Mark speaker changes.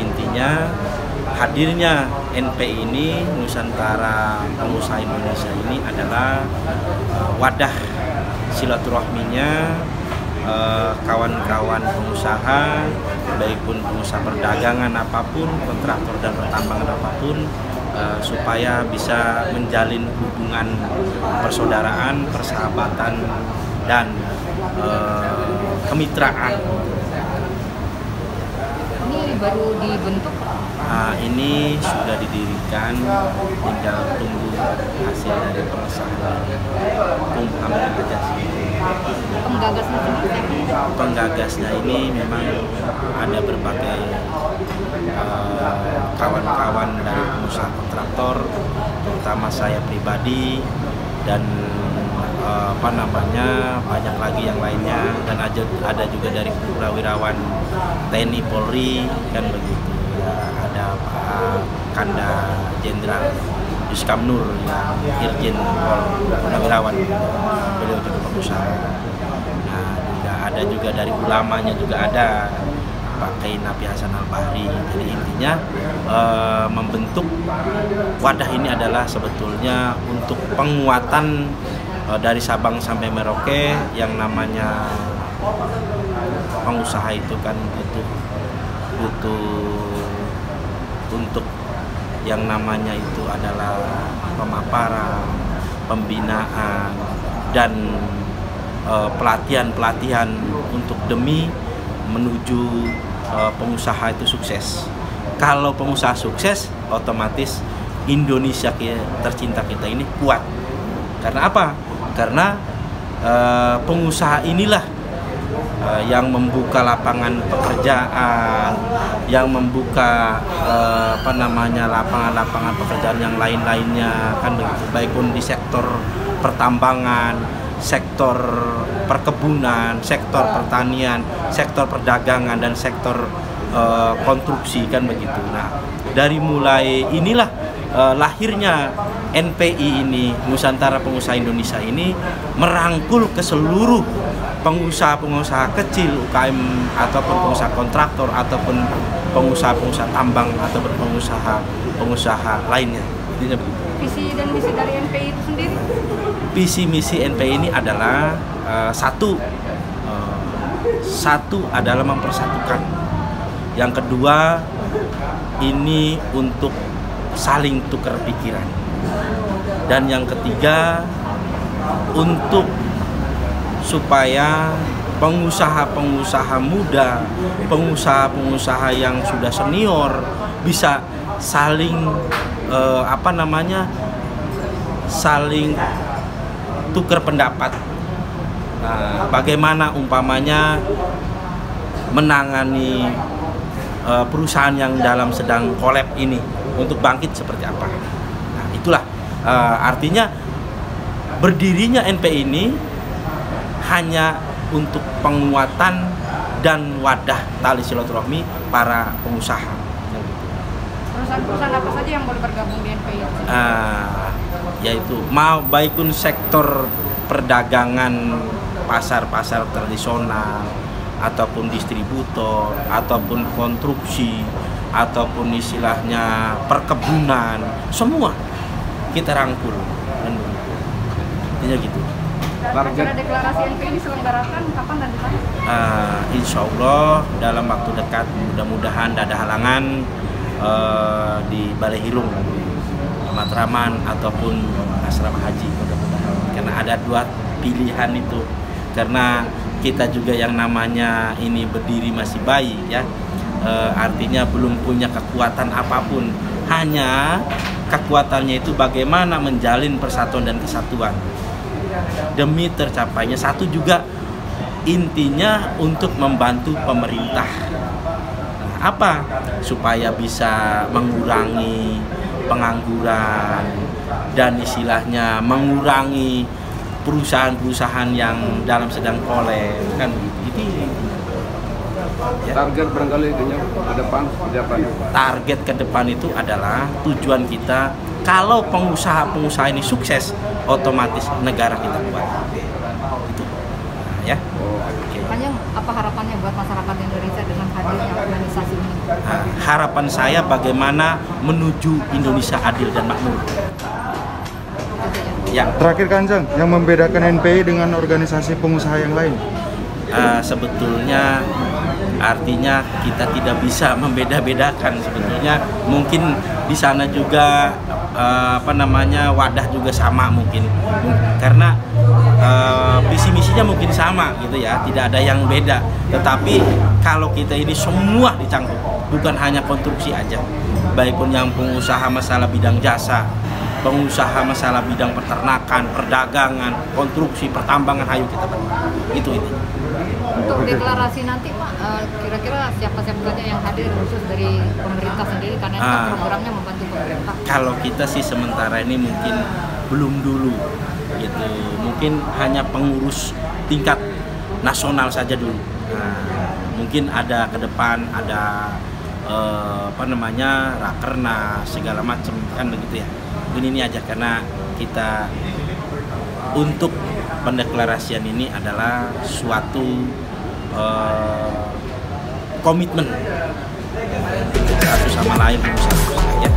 Speaker 1: intinya hadirnya NPI ini, Nusantara Pengusaha Indonesia ini adalah wadah silaturahminya kawan-kawan pengusaha, baik pun pengusaha perdagangan apapun, kontraktor dan pertambangan apapun, supaya bisa menjalin hubungan persaudaraan, persahabatan, dan kemitraan.
Speaker 2: Ini baru dibentuk?
Speaker 1: Ini sudah didirikan, tinggal tunggu hasil dari pengesahan dari Kumham dan Ajasi.
Speaker 2: Penggagasnya sendiri?
Speaker 1: Penggagasnya ini memang ada berbagai kawan-kawan dari pengusaha kontraktor, terutama saya pribadi, dan banyak lagi yang lainnya, dan ada juga dari prawirawan TNI Polri, kan begitu ya, ada Pak Kanda Jenderal Yuskamnur yang Irjen Pol Purnawirawan, beliau juga pengusaha. Nah, ada juga dari ulamanya juga ada Pak Kiai Nabi Hasan Al-Bahri. Jadi intinya membentuk wadah ini adalah sebetulnya untuk penguatan dari Sabang sampai Merauke. Yang namanya pengusaha itu kan butuh untuk yang namanya itu adalah pemaparan, pembinaan, dan pelatihan untuk demi menuju pengusaha itu sukses. Kalau pengusaha sukses, otomatis Indonesia tercinta kita ini kuat. Karena apa? Karena pengusaha inilah yang membuka lapangan pekerjaan, yang membuka lapangan-lapangan pekerjaan yang lain-lainnya, kan begitu. Baik pun di sektor pertambangan, sektor perkebunan, sektor pertanian, sektor perdagangan, dan sektor konstruksi, kan begitu. Nah, dari mulai inilah lahirnya NPI ini, Nusantara Pengusaha Indonesia ini, merangkul ke seluruh pengusaha-pengusaha kecil, UKM, ataupun pengusaha kontraktor, ataupun pengusaha-pengusaha tambang, ataupun pengusaha lainnya. Intinya begitu.
Speaker 2: Visi dan misi dari NPI itu sendiri?
Speaker 1: Visi misi NPI ini adalah satu adalah mempersatukan. Yang kedua, ini untuk saling tukar pikiran. Dan yang ketiga, untuk supaya pengusaha-pengusaha muda, pengusaha-pengusaha yang sudah senior bisa saling saling tukar pendapat. Nah, bagaimana umpamanya menangani perusahaan yang sedang kolab ini untuk bangkit seperti apa. Nah, itulah artinya berdirinya NPI ini hanya untuk penguatan dan wadah tali silaturahmi para pengusaha.
Speaker 2: Perusahaan-perusahaan apa saja yang boleh bergabung di NPI?
Speaker 1: Yaitu baik pun sektor perdagangan, pasar-pasar tradisional, ataupun distributor, ataupun konstruksi, ataupun istilahnya perkebunan, semua kita rangkul. Intinya gitu.
Speaker 2: Acara deklarasi NPI diselenggarakan kapan dan di mana?
Speaker 1: Insya Allah dalam waktu dekat, mudah-mudahan tidak ada halangan, di Balai Hilung, Matraman, ataupun asrama haji, mudah-mudahan. Karena ada dua pilihan itu. Karena kita juga yang namanya ini berdiri masih bayi, ya, artinya belum punya kekuatan apapun. Hanya kekuatannya itu bagaimana menjalin persatuan dan kesatuan demi tercapainya. Satu juga intinya untuk membantu pemerintah. Apa? Supaya bisa mengurangi pengangguran dan istilahnya mengurangi perusahaan-perusahaan yang sedang kolab, kan begitu. Ya.
Speaker 3: Target barangkali ke depan seperti apa?
Speaker 1: Target ke depan itu adalah tujuan kita, kalau pengusaha-pengusaha ini sukses, otomatis negara kita kuat. Itu. Nah, ya.
Speaker 2: Hanya apa harapannya buat masyarakat Indonesia dengan hadirnya organisasi ini?
Speaker 1: Nah, harapan saya bagaimana menuju Indonesia adil dan makmur. Ya.
Speaker 4: Terakhir Kanjeng, yang membedakan NPI dengan organisasi pengusaha yang lain?
Speaker 1: Sebetulnya artinya kita tidak bisa membeda-bedakan. Sebetulnya mungkin di sana juga wadah juga sama mungkin karena visi misinya mungkin sama gitu ya, tidak ada yang beda. Tetapi kalau kita ini semua dicangkup, bukan hanya konstruksi aja, baik pun yang pengusaha masalah bidang jasa, pengusaha masalah bidang peternakan, perdagangan, konstruksi, pertambangan, ayo kita bantu. Itu.
Speaker 2: Untuk deklarasi nanti Pak, kira-kira siapa-siapa saja yang hadir khusus dari pemerintah sendiri karena ini kan programnya membantu pemerintah? Kalau kita sih sementara ini mungkin belum dulu gitu. Mungkin hanya pengurus tingkat nasional saja dulu. Mungkin ada ke depan ada rakernas segala macam kan begitu ya. Mungkin ini aja karena kita untuk pendeklarasian ini adalah suatu komitmen satu sama lain, ya.